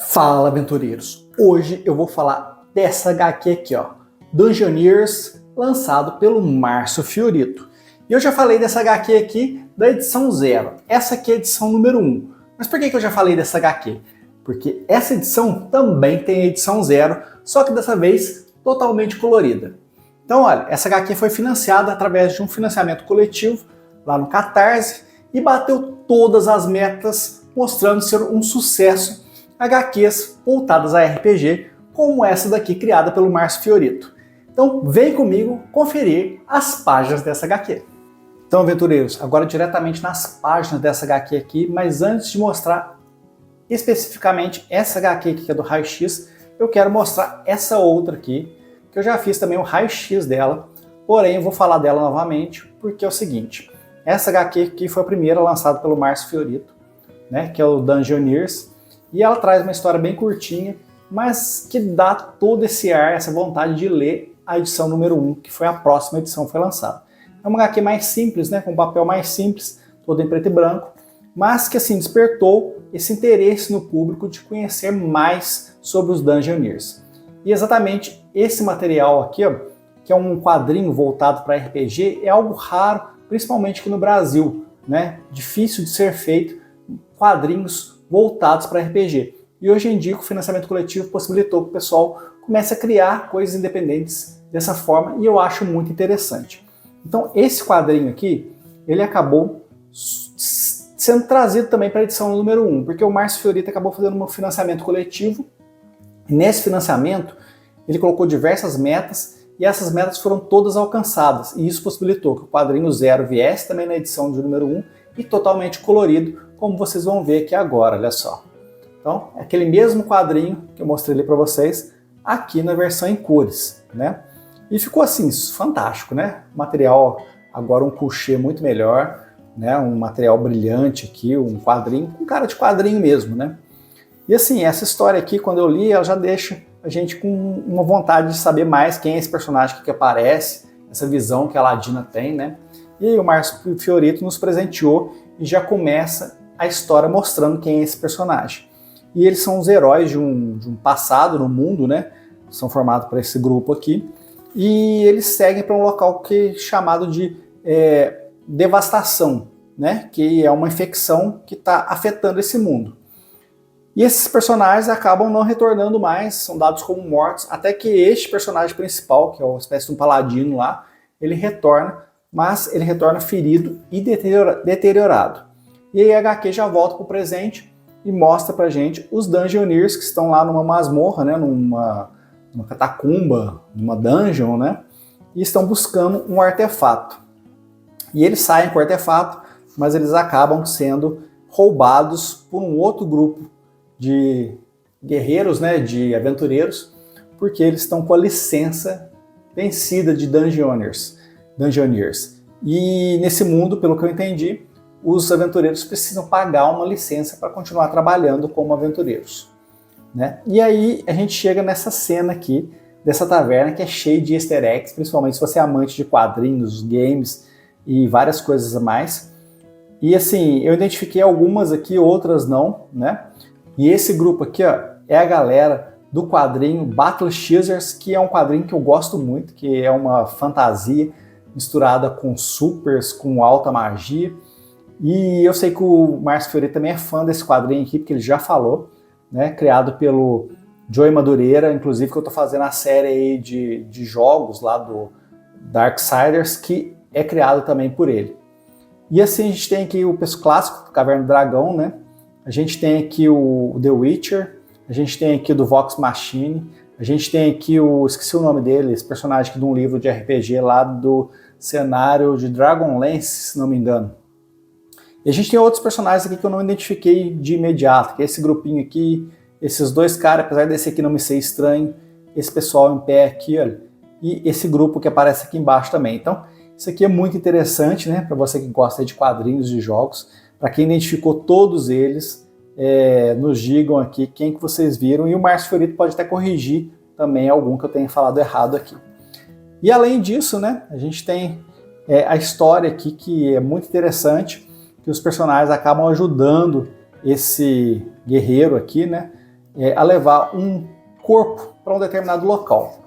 Fala, aventureiros! Hoje eu vou falar dessa HQ aqui, ó, Dungeoneers, lançado pelo Márcio Fiorito. E eu já falei dessa HQ aqui da edição 0. Essa aqui é a edição número 1. Mas por que eu já falei dessa HQ? Porque essa edição também tem a edição 0, só que dessa vez totalmente colorida. Então, olha, essa HQ foi financiada através de um financiamento coletivo lá no Catarse e bateu todas as metas, mostrando ser um sucesso HQs voltadas a RPG, como essa daqui criada pelo Márcio Fiorito. Então vem comigo conferir as páginas dessa HQ. Então, aventureiros, agora diretamente nas páginas dessa HQ aqui, mas antes de mostrar especificamente essa HQ aqui que é do raio-x, eu quero mostrar essa outra aqui, que eu já fiz também o raio-x dela, porém eu vou falar dela novamente, porque é o seguinte, essa HQ aqui foi a primeira lançada pelo Márcio Fiorito, né, que é o Dungeoneers, e ela traz uma história bem curtinha, mas que dá todo esse ar, essa vontade de ler a edição número 1, que foi a próxima edição que foi lançada. É uma HQ mais simples, né, com um papel mais simples, todo em preto e branco, mas que assim despertou esse interesse no público de conhecer mais sobre os Dungeoneers. E exatamente esse material aqui, ó, que é um quadrinho voltado para RPG, é algo raro, principalmente aqui no Brasil, né? Difícil de ser feito quadrinhos voltados para RPG. E hoje em dia o financiamento coletivo possibilitou que o pessoal comece a criar coisas independentes dessa forma e eu acho muito interessante. Então esse quadrinho aqui, ele acabou sendo trazido também para a edição número 1, porque o Márcio Fiorito acabou fazendo um financiamento coletivo e nesse financiamento ele colocou diversas metas e essas metas foram todas alcançadas e isso possibilitou que o quadrinho 0 viesse também na edição de número 1 e totalmente colorido, como vocês vão ver aqui agora, olha só. Então, é aquele mesmo quadrinho que eu mostrei ali para vocês, aqui na versão em cores, né? E ficou assim, fantástico, né? Material, agora um couchê muito melhor, né? Um material brilhante aqui, um quadrinho, com cara de quadrinho mesmo, né? E assim, essa história aqui, quando eu li, ela já deixa a gente com uma vontade de saber mais quem é esse personagem que aparece, essa visão que a Ladina tem, né? E aí o Márcio Fiorito nos presenteou e já começa a história mostrando quem é esse personagem. E eles são os heróis de um passado no mundo, né? São formados por esse grupo aqui. E eles seguem para um local que é chamado de devastação, né? Que é uma infecção que está afetando esse mundo. E esses personagens acabam não retornando mais, são dados como mortos, até que este personagem principal, que é uma espécie de um paladino lá, ele retorna, mas ele retorna ferido e deteriorado. E aí a HQ já volta para o presente e mostra pra gente os Dungeoneers que estão lá numa masmorra, né, numa catacumba, numa dungeon, né, e estão buscando um artefato. E eles saem com o artefato, mas eles acabam sendo roubados por um outro grupo de guerreiros, né, de aventureiros, porque eles estão com a licença vencida de Dungeoneers. E nesse mundo, pelo que eu entendi, os aventureiros precisam pagar uma licença para continuar trabalhando como aventureiros, né? E aí a gente chega nessa cena aqui, dessa taverna que é cheia de easter eggs, principalmente se você é amante de quadrinhos, games e várias coisas a mais. E assim, eu identifiquei algumas aqui, outras não, né? E esse grupo aqui, ó, é a galera do quadrinho Battle Chasers, que é um quadrinho que eu gosto muito, que é uma fantasia misturada com supers, com alta magia. E eu sei que o Márcio Fiorito também é fã desse quadrinho aqui, porque ele já falou, né, criado pelo Joey Madureira, inclusive que eu estou fazendo a série aí de jogos lá do Darksiders, que é criado também por ele. E assim a gente tem aqui o peço clássico, Caverna do Dragão, né? A gente tem aqui o The Witcher, a gente tem aqui do Vox Machine, a gente tem aqui esqueci o nome dele, esse personagem aqui de um livro de RPG lá do cenário de Dragonlance, se não me engano. E a gente tem outros personagens aqui que eu não identifiquei de imediato, que é esse grupinho aqui, esses dois caras, apesar desse aqui não me ser estranho, esse pessoal em pé aqui, olha, e esse grupo que aparece aqui embaixo também. Então, isso aqui é muito interessante, né, para você que gosta de quadrinhos, de jogos, para quem identificou todos eles, nos digam aqui quem que vocês viram, e o Márcio Fiorito pode até corrigir também algum que eu tenha falado errado aqui. E além disso, né, a gente tem a história aqui que é muito interessante, que os personagens acabam ajudando esse guerreiro aqui, né, a levar um corpo para um determinado local,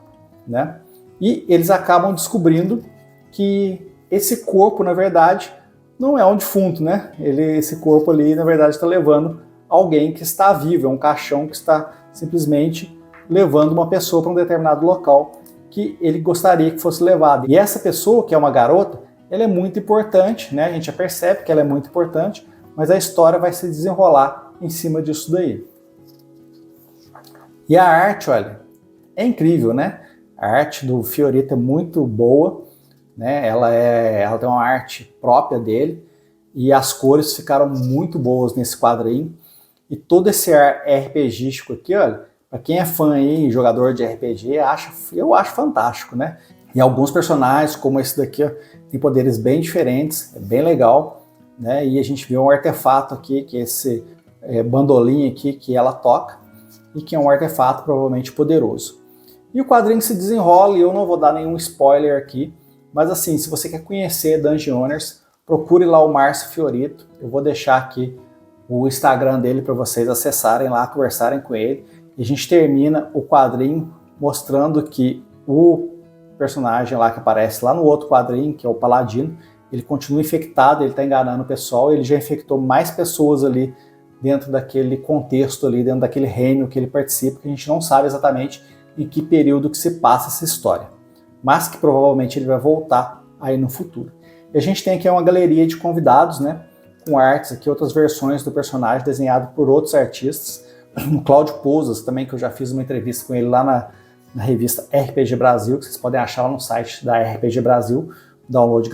né? E eles acabam descobrindo que esse corpo, na verdade, não é um defunto, né? Esse corpo ali, na verdade, está levando alguém que está vivo, é um caixão que está simplesmente levando uma pessoa para um determinado local que ele gostaria que fosse levado. E essa pessoa, que é uma garota, ela é muito importante, né? A gente já percebe que ela é muito importante, mas a história vai se desenrolar em cima disso daí. E a arte, olha, é incrível, né? A arte do Fiorito é muito boa, né? Ela tem uma arte própria dele e as cores ficaram muito boas nesse quadrinho. E todo esse ar RPGístico aqui, olha, para quem é fã aí, jogador de RPG, eu acho fantástico, né? E alguns personagens, como esse daqui, ó, tem poderes bem diferentes, é bem legal, né? E a gente vê um artefato aqui, que é esse bandolim aqui que ela toca, e que é um artefato provavelmente poderoso. E o quadrinho se desenrola, e eu não vou dar nenhum spoiler aqui, mas assim, se você quer conhecer Dungeoners, procure lá o Márcio Fiorito, eu vou deixar aqui o Instagram dele para vocês acessarem lá, conversarem com ele, e a gente termina o quadrinho mostrando que o personagem lá que aparece lá no outro quadrinho, que é o Paladino, ele continua infectado, ele está enganando o pessoal, ele já infectou mais pessoas ali dentro daquele contexto ali, dentro daquele reino que ele participa, que a gente não sabe exatamente em que período que se passa essa história, mas que provavelmente ele vai voltar aí no futuro. E a gente tem aqui uma galeria de convidados, né, com artes aqui, outras versões do personagem desenhado por outros artistas, o Cláudio Pousas também, que eu já fiz uma entrevista com ele lá na revista RPG Brasil, que vocês podem achar lá no site da RPG Brasil, download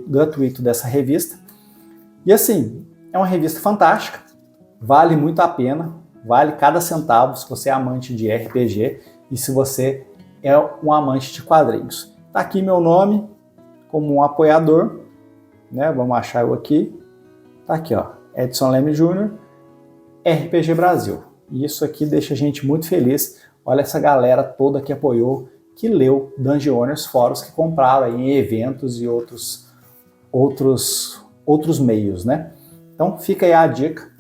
gratuito dessa revista. E assim, é uma revista fantástica, vale muito a pena, vale cada centavo se você é amante de RPG e se você é um amante de quadrinhos. Tá aqui meu nome como um apoiador, né? Vamos achar eu aqui. Tá aqui, ó, Edson Leme Jr., RPG Brasil. E isso aqui deixa a gente muito feliz. Olha essa galera toda que apoiou, que leu Dungeoners, fora os que compraram aí em eventos e outros meios, né? Então fica aí a dica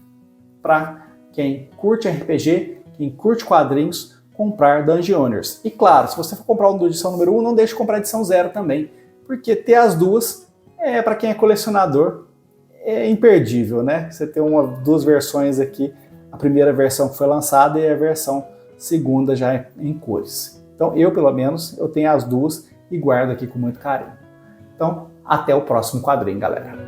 para quem curte RPG, quem curte quadrinhos, comprar Dungeoners. E claro, se você for comprar uma edição número 1, não deixe de comprar a edição 0 também, porque ter as duas, para quem é colecionador, é imperdível, né? Você tem duas versões aqui, a primeira versão que foi lançada e a versão segunda já em cores. Então eu, pelo menos, eu tenho as duas e guardo aqui com muito carinho. Então, até o próximo quadrinho, galera.